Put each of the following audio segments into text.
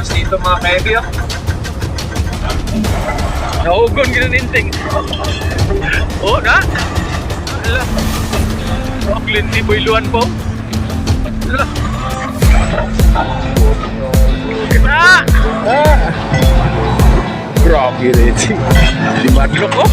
maintenance dito mga kaebi. Naugon ginaninting. Oh na? Ala. Oakland ni Boyluan po. Ala. Ah! Grabe rin. Limadlok ko.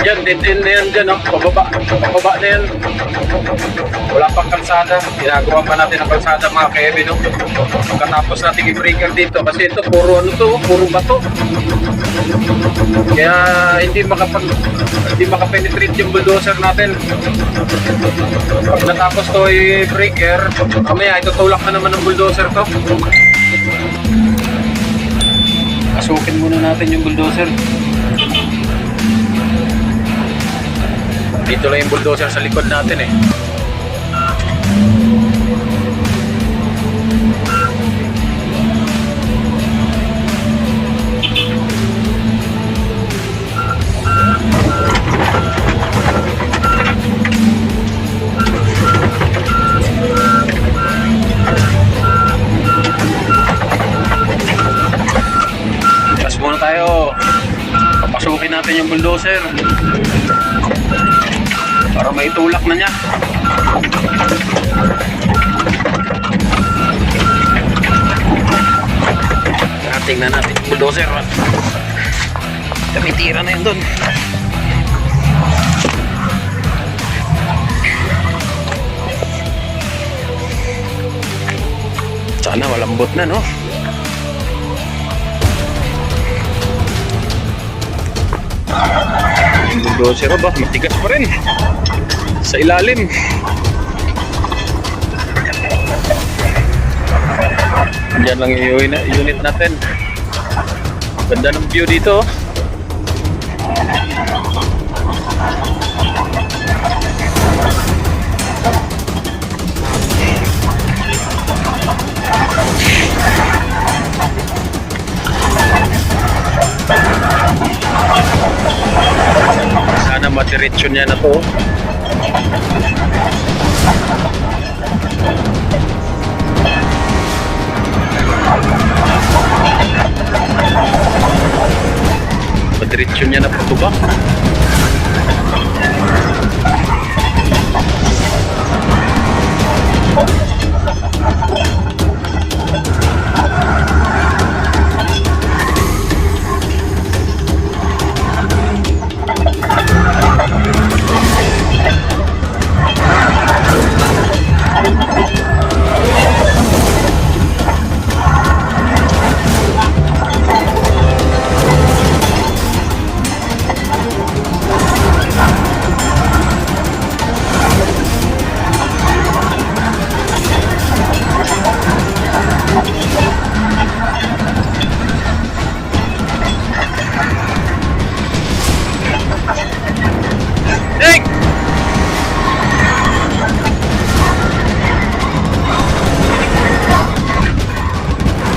Yan, dead-end na yan dyan, no? Pababa na yan. Wala pang kalsada. Ginagawa pa natin ang kalsada mga Kevin, no? Pagkatapos natin i-breaker dito. Kasi ito, puro ano to, puro bato. Kaya hindi makapenetrate yung bulldozer natin. Pag natapos to i-breaker, mamaya itutulak na naman ng bulldozer to. Pasukin muna natin yung bulldozer. Dito lang yung bulldozer sa likod natin eh. Gas muna tayo. Papasukin natin yung bulldozer para maitulak na niya. Tingnan natin yung bulldozer. Tumitira na yun dun. Sana malambot na, no? Yung bulldozer ba? Matigas pa rin sa ilalim. Diyan lang yung unit natin. Ganda ng view dito. Sana madiretso niya na to. Madiretso niya na po ito ba?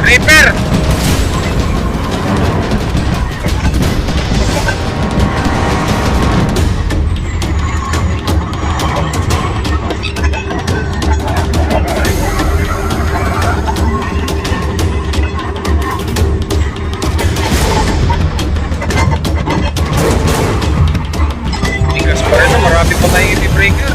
Reaper! Tigas pa rin, marami pa tayong i-breaker.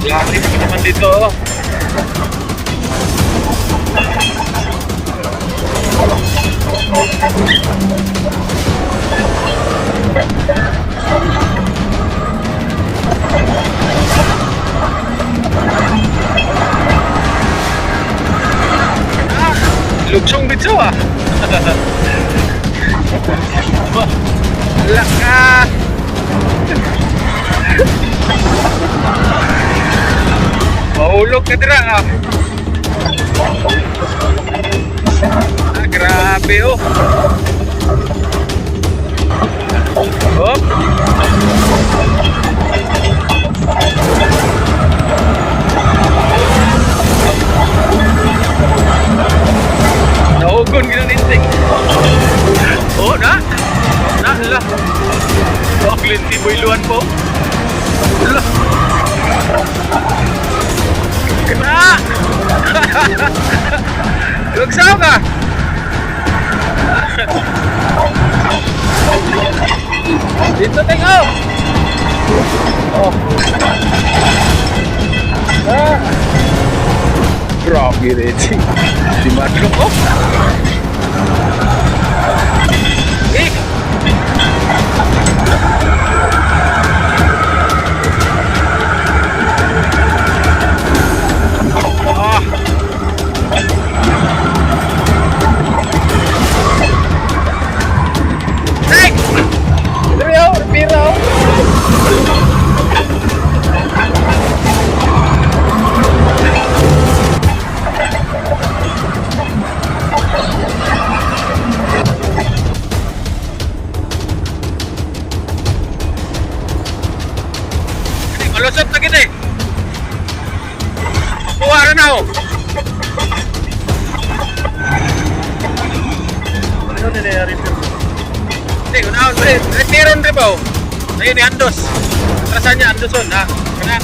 Laki pa naman dito. Lugsong dito ah. Wala ka. Mahulog ka dira ah. Ah, grabe oh. Oh. Nahugon ka na ninting. Oh, na. Hala. Oh, klinti mo iluan po. Hala. Kena. Lugsaw ka. Dito tayo. Oh. Ah. Grabe rin. Di matlo ko. Eh. Ah. Hey! Biro. Malusot na kita eh. Makuha rin ako. Ano nangyayari po? Hindi, unahon ba eh. Retiron rin ba o? Ayun ni Andos. Atrasan niya Andoson ha. Kaya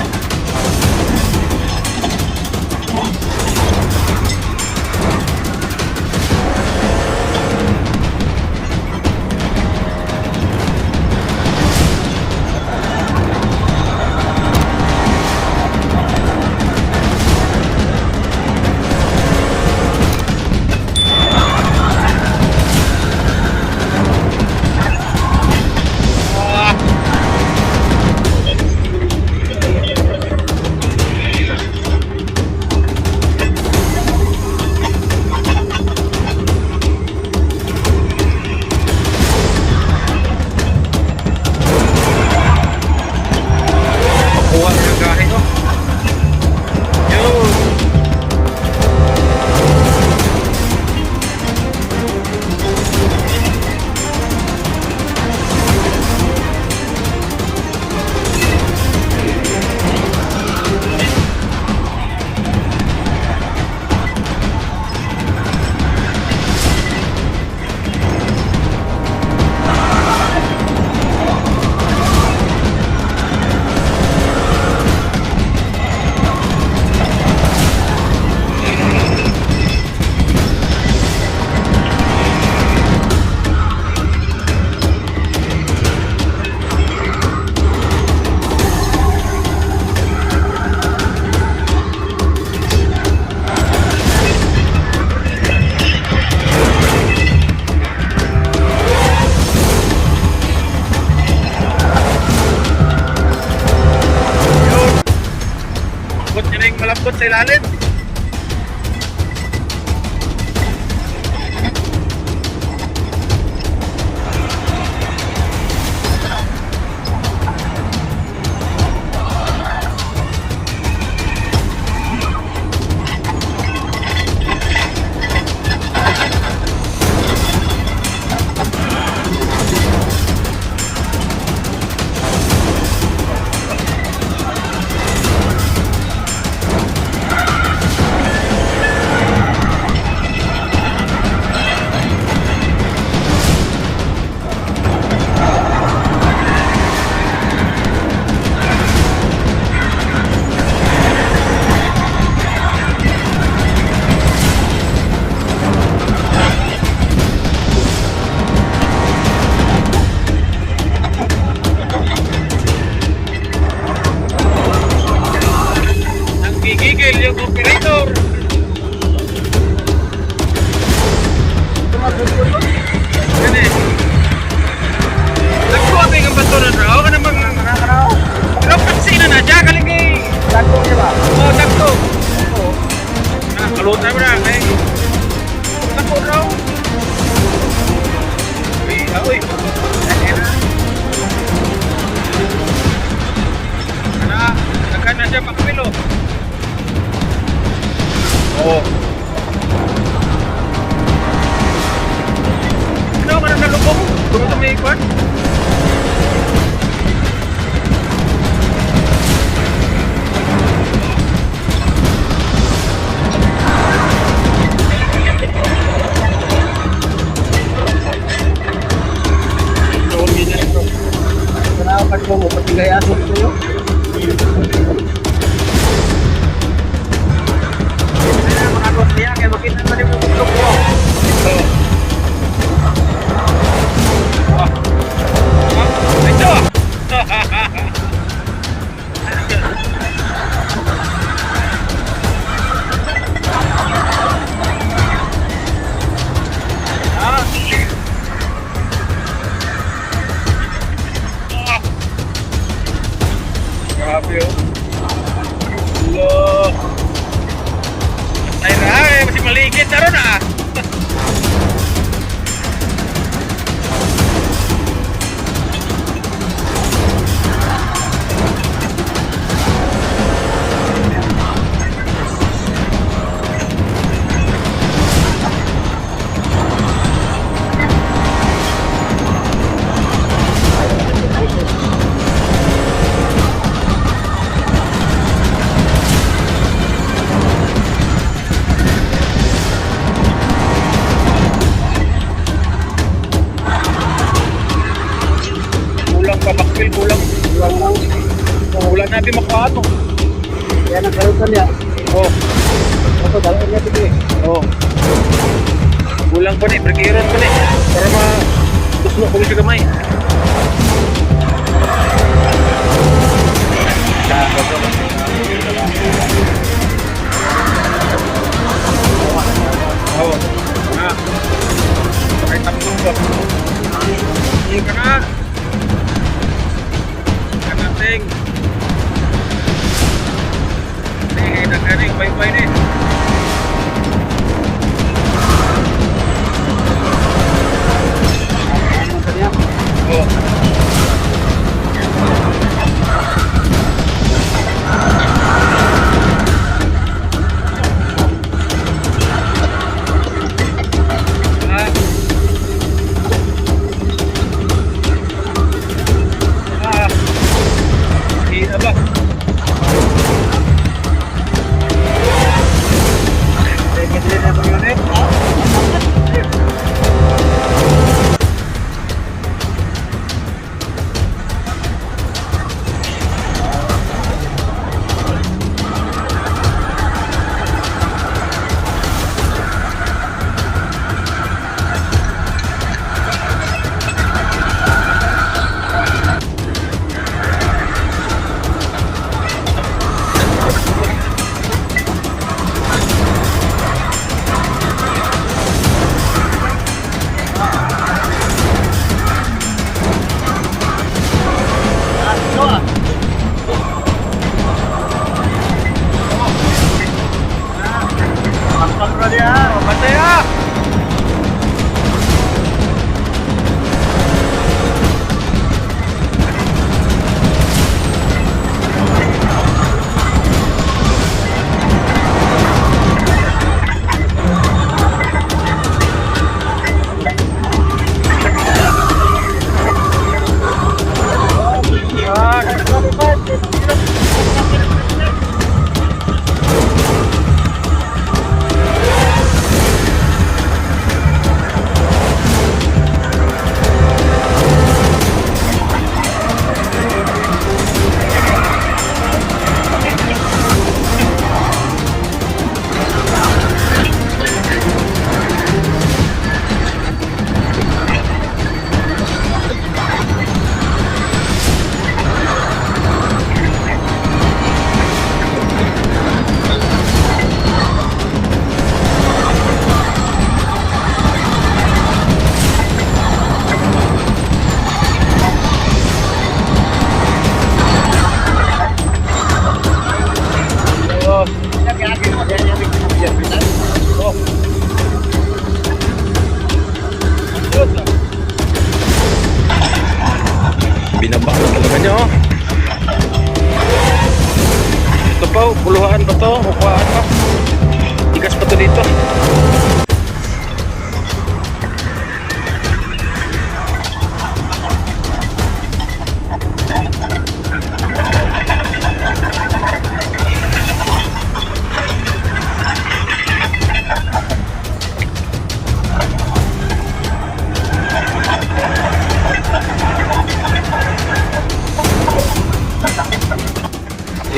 malambot sa ilalim. Gigil yung operator. Yan eh. Nagkuwapin ang batunan raw. Ka namang pero katsina na dyan. Kaligay. Sakto niya ba? Oo, sakto. Kalutan mo na. po raw. Uy, uy. Ayan na. Nagkan na siya makapilo. Oo. Ano ka na nalubog? Kung ito may ikwan? Kenapa kamu bertiga ya itu? Ini mengatur dia kayak begini tadi mau tutup bro. Itu. Grabe oh. Allah. Ay na, masih maligid na ron ah. Kulang natin makuha ano. Yan ang karutan ya. Oh. Ito dalawa niya tigil. Oh. Kulang pa ni, berkiron pa ni. Para ma-tuslo ko siya kamay. Oh. Na. Pakay tatlong ba? Hindi ka na. Kanating. Ini nagaring baik-baik ni. Oh.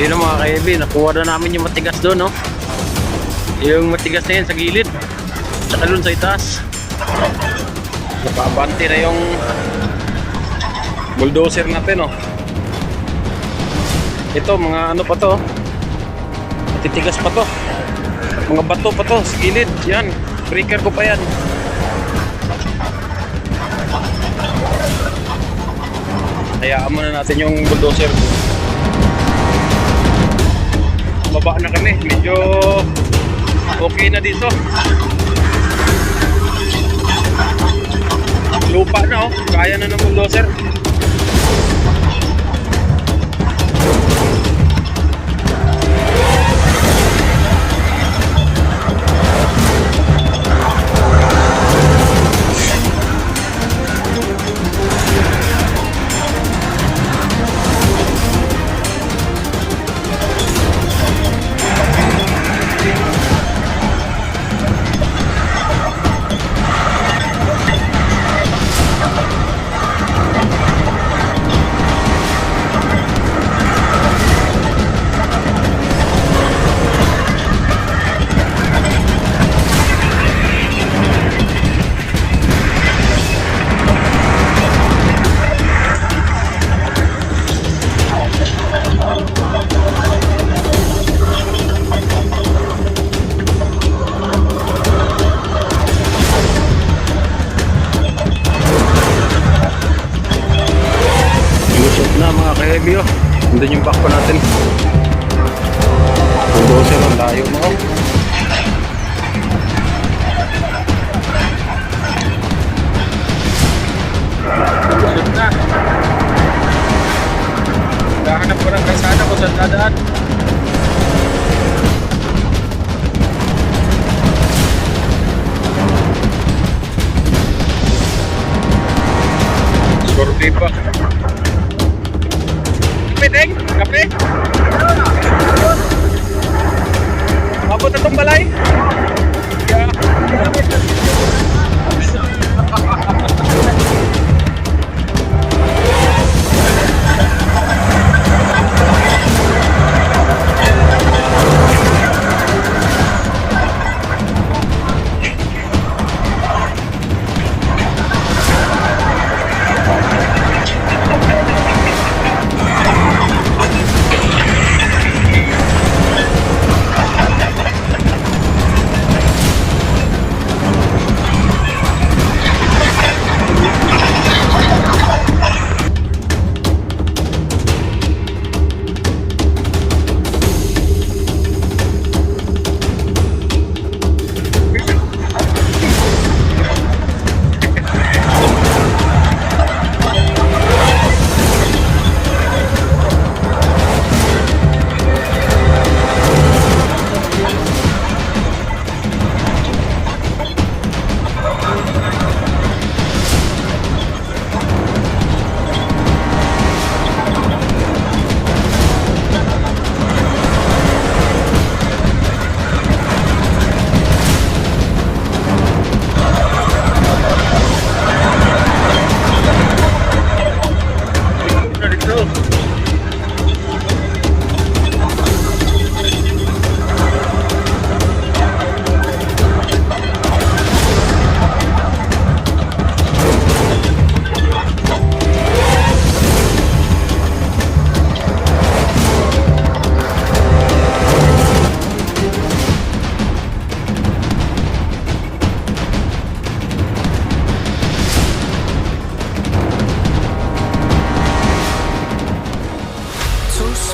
Yun na mga ka-EB, nakuha na namin yung matigas doon, no? Yung matigas na yun sa gilid. Tsaka doon sa itaas. Napabanti na yung bulldozer natin, no? Ito, mga ano pa to? Matitigas pa to. Mga bato pa to sa gilid. Yan, breaker ko pa yan. Hayaan muna natin yung bulldozer. Baba na kami, medyo okay na dito. Lupa na, oh, kaya na ng bulldozer. Heavy, oh. Nandun yung bakpo natin. Bulldozer, ang layo mo, oh. Shoot na. Naghahanap ko ng kalsada kung saan dadaan. Sorbe pa. Kape, kape. Abot na itong balay. Yeah.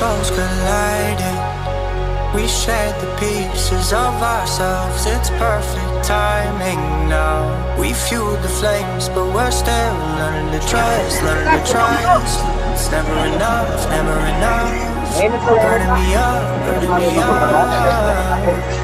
Souls colliding. We shared the pieces of ourselves. It's perfect timing now. We fueled the flames, but we're still learning to trust, learning to trust. It's never enough, never enough. Burning me up, burning me up.